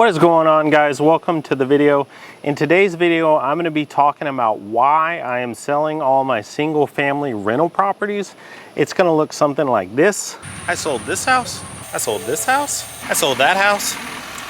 What is going on, guys? Welcome to the video. In today's video, I'm going to be talking about why I am selling all my single family rental properties. It's going to look something like this. I sold this house, I sold this house, I sold that house,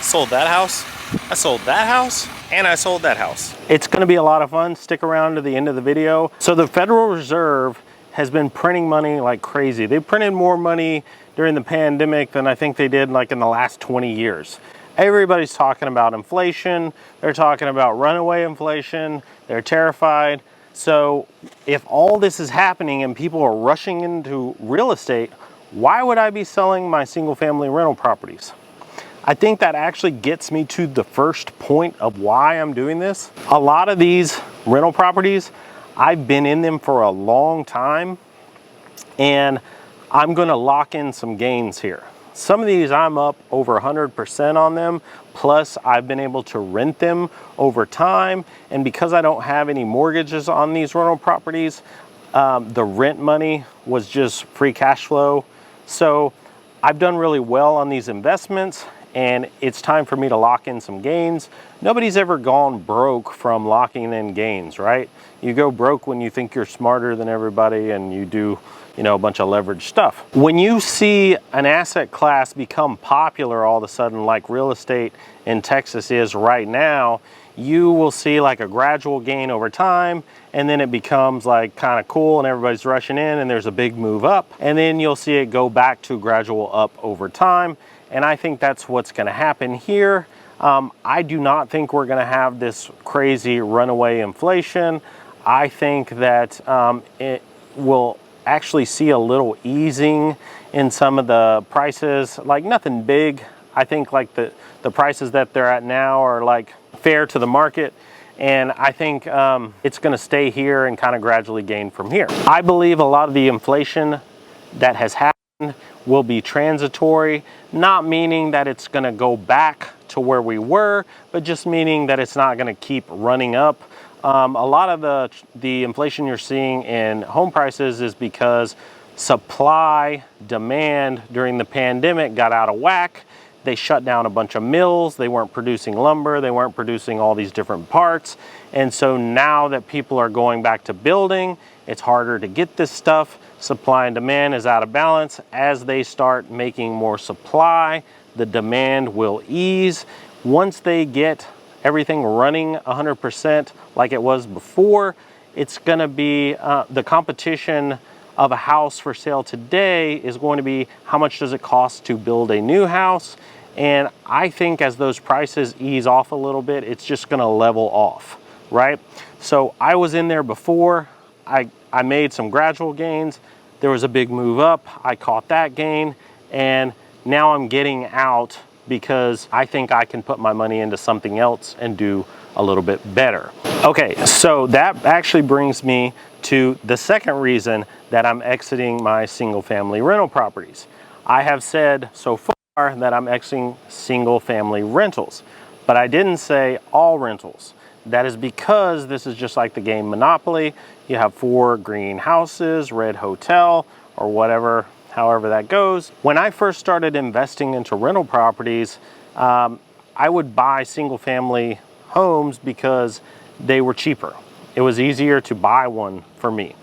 sold that house, I sold that house, and I sold that house. It's going to be a lot of fun. Stick around to the end of the video. So the Federal Reserve has been printing money like crazy. They printed more money during the pandemic than I think they did like in the last 20 years. Everybody's talking about inflation. They're talking about runaway inflation. They're terrified. So if all this is happening and people are rushing into real estate, why would I be selling my single family rental properties? I think that actually gets me to the first point of why I'm doing this. A lot of these rental properties, I've been in them for a long time, and I'm gonna lock in some gains here. Some of these I'm up over 100% on them, plus I've been able to rent them over time. And because I don't have any mortgages on these rental properties, the rent money was just free cash flow. So I've done really well on these investments, and it's time for me to lock in some gains. Nobody's ever gone broke from locking in gains, right? You go broke when you think you're smarter than everybody and you do, a bunch of leverage stuff. When you see an asset class become popular all of a sudden, like real estate in Texas is right now, you will see like a gradual gain over time, and then it becomes like kind of cool and everybody's rushing in and there's a big move up, and then you'll see it go back to gradual up over time. And I think that's what's going to happen here. I do not think we're going to have this crazy runaway inflation. I think that it will actually see a little easing in some of the prices, like nothing big. I think like the prices that they're at now are like fair to the market. And I think it's going to stay here and kind of gradually gain from here. I believe a lot of the inflation that has happened will be transitory, not meaning that it's going to go back to where we were, but just meaning that it's not going to keep running up. A lot of the inflation you're seeing in home prices is because supply demand during the pandemic got out of whack. They shut down a bunch of mills. They weren't producing lumber. They weren't producing all these different parts. And so now that people are going back to building, it's harder to get this stuff. Supply and demand is out of balance. As they start making more supply, the demand will ease. Once they get everything running 100% like it was before, it's going to be the competition of a house for sale today is going to be how much does it cost to build a new house. And I think as those prices ease off a little bit, it's just going to level off, right? So I was in there before. I made some gradual gains. There was a big move up. I caught that gain, and now I'm getting out because I think I can put my money into something else and do a little bit better. Okay, so that actually brings me to the second reason that I'm exiting my single family rental properties. I have said so far that I'm exiting single family rentals, but I didn't say all rentals. That is because this is just like the game Monopoly. You have 4 green houses, red hotel, or whatever, however that goes. When I first started investing into rental properties, I would buy single family homes because they were cheaper. It was easier to buy one for me.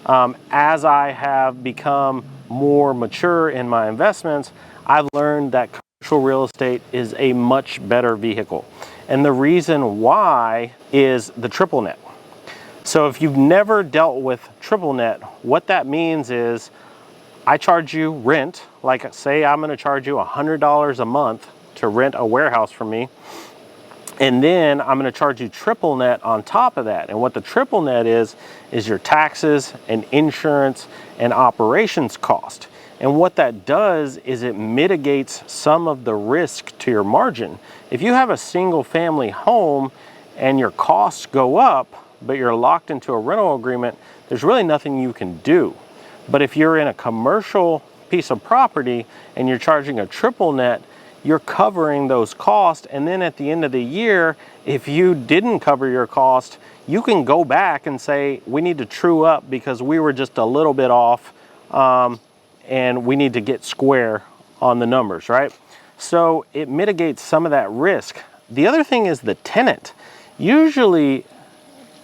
As I have become more mature in my investments, I've learned that commercial real estate is a much better vehicle. And the reason why is the triple net. So if you've never dealt with triple net, what that means is I charge you rent, like say I'm going to charge you $100 a month to rent a warehouse from me. And then I'm going to charge you triple net on top of that. And what the triple net is your taxes and insurance and operations cost. And what that does is it mitigates some of the risk to your margin. If you have a single family home and your costs go up, but you're locked into a rental agreement, there's really nothing you can do. But if you're in a commercial piece of property and you're charging a triple net, you're covering those costs. And then at the end of the year, if you didn't cover your cost, you can go back and say, we need to true up because we were just a little bit off and we need to get square on the numbers, right? So it mitigates some of that risk. The other thing is the tenant. Usually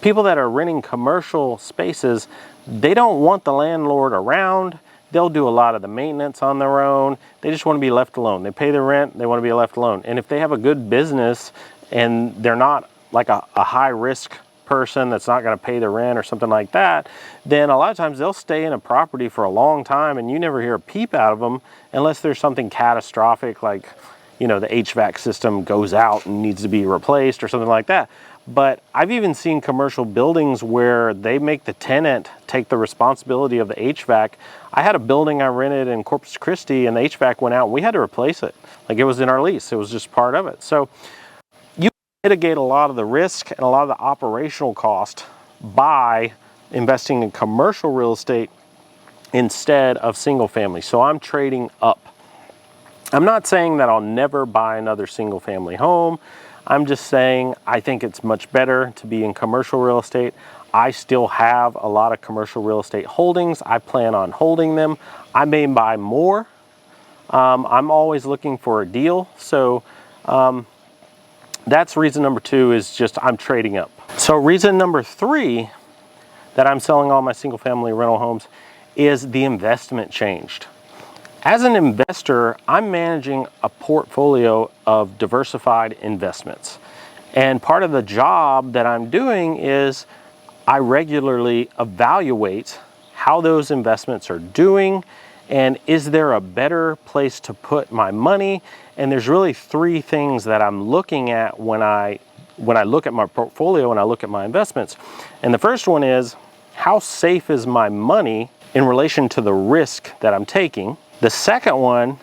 people that are renting commercial spaces, they don't want the landlord around. They'll do a lot of the maintenance on their own. They just want to be left alone. They pay their rent, they want to be left alone. And if they have a good business and they're not like a high risk person that's not going to pay the rent or something like that, then a lot of times they'll stay in a property for a long time and you never hear a peep out of them unless there's something catastrophic, like, you know, the HVAC system goes out and needs to be replaced or something like that. But I've even seen commercial buildings where they make the tenant take the responsibility of the HVAC. I had a building I rented in Corpus Christi and the HVAC went out and we had to replace it. Like, it was in our lease, it was just part of it. So you mitigate a lot of the risk and a lot of the operational cost by investing in commercial real estate instead of single family. So I'm trading up. I'm not saying that I'll never buy another single family home. I'm just saying I think it's much better to be in commercial real estate. I still have a lot of commercial real estate holdings. I plan on holding them. I may buy more. I'm always looking for a deal. So that's reason number 2, is just I'm trading up. So reason number 3 that I'm selling all my single family rental homes is the investment changed. As an investor, I'm managing a portfolio of diversified investments. And part of the job that I'm doing is I regularly evaluate how those investments are doing and is there a better place to put my money. And there's really 3 things that I'm looking at when I look at my portfolio and I look at my investments. And the first one is, how safe is my money in relation to the risk that I'm taking? The second one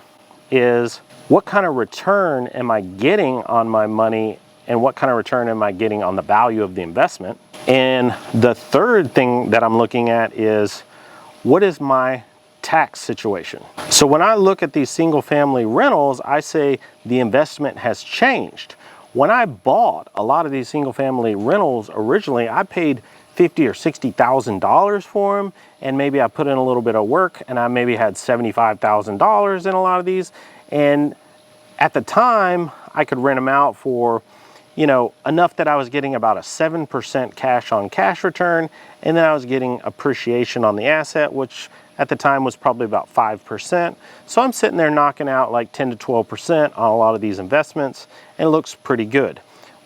is, what kind of return am I getting on my money and what kind of return am I getting on the value of the investment? And the third thing that I'm looking at is, what is my tax situation? So when I look at these single family rentals, I say the investment has changed. When I bought a lot of these single family rentals originally, I paid $50,000 or $60,000 for them, and maybe I put in a little bit of work and I maybe had $75,000 in a lot of these. And at the time I could rent them out for, you know, enough that I was getting about a 7% cash on cash return, and then I was getting appreciation on the asset, which at the time was probably about 5%. So I'm sitting there knocking out like 10 to 12% on a lot of these investments, and it looks pretty good.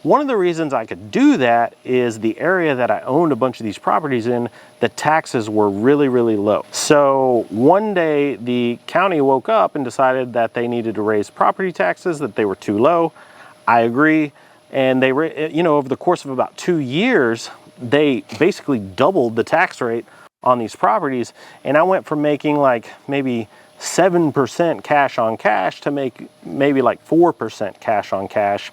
One of the reasons I could do that is the area that I owned a bunch of these properties in, the taxes were really, really low. So one day the county woke up and decided that they needed to raise property taxes, that they were too low. I agree. And they, you know, over the course of about 2 years, they basically doubled the tax rate on these properties. And I went from making like maybe 7% cash on cash to make maybe like 4% cash on cash.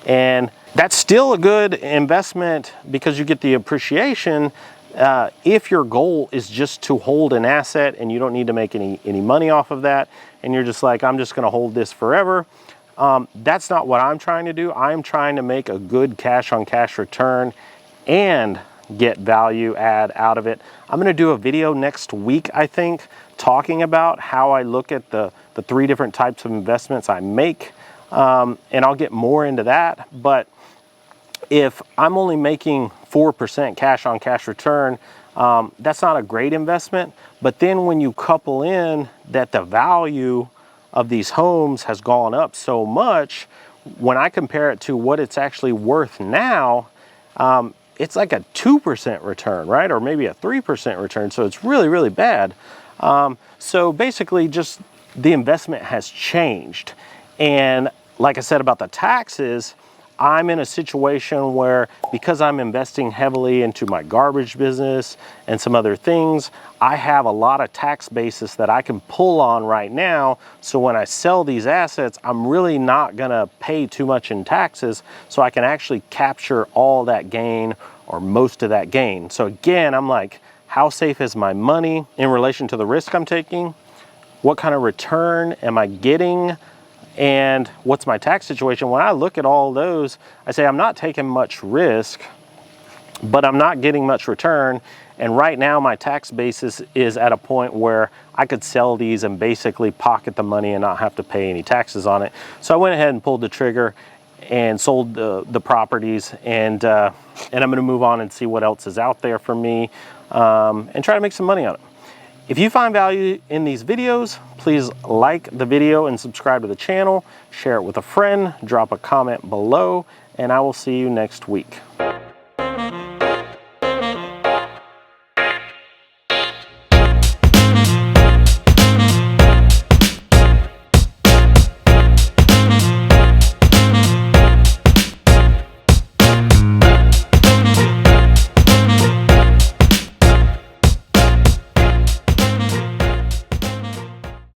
And that's still a good investment because you get the appreciation. If your goal is just to hold an asset and you don't need to make any money off of that, and you're just like, I'm just going to hold this forever, that's not what I'm trying to do. I'm trying to make a good cash on cash return and get value add out of it. I'm going to do a video next week, I think, talking about how I look at the 3 different types of investments I make. And I'll get more into that. But if I'm only making 4% cash on cash return, that's not a great investment. But then when you couple in that the value of these homes has gone up so much, when I compare it to what it's actually worth now, it's like a 2% return, right? Or maybe a 3% return. So it's really, really bad. So basically just the investment has changed. And like I said about the taxes, I'm in a situation where, because I'm investing heavily into my garbage business and some other things, I have a lot of tax basis that I can pull on right now. So when I sell these assets, I'm really not gonna pay too much in taxes, so I can actually capture all that gain or most of that gain. So again, I'm like, how safe is my money in relation to the risk I'm taking? What kind of return am I getting? And what's my tax situation? When I look at all those, I say I'm not taking much risk, but I'm not getting much return. And right now my tax basis is at a point where I could sell these and basically pocket the money and not have to pay any taxes on it. So I went ahead and pulled the trigger and sold the properties, and I'm gonna move on and see what else is out there for me, and try to make some money on it. If you find value in these videos, please like the video and subscribe to the channel, share it with a friend, drop a comment below, and I will see you next week.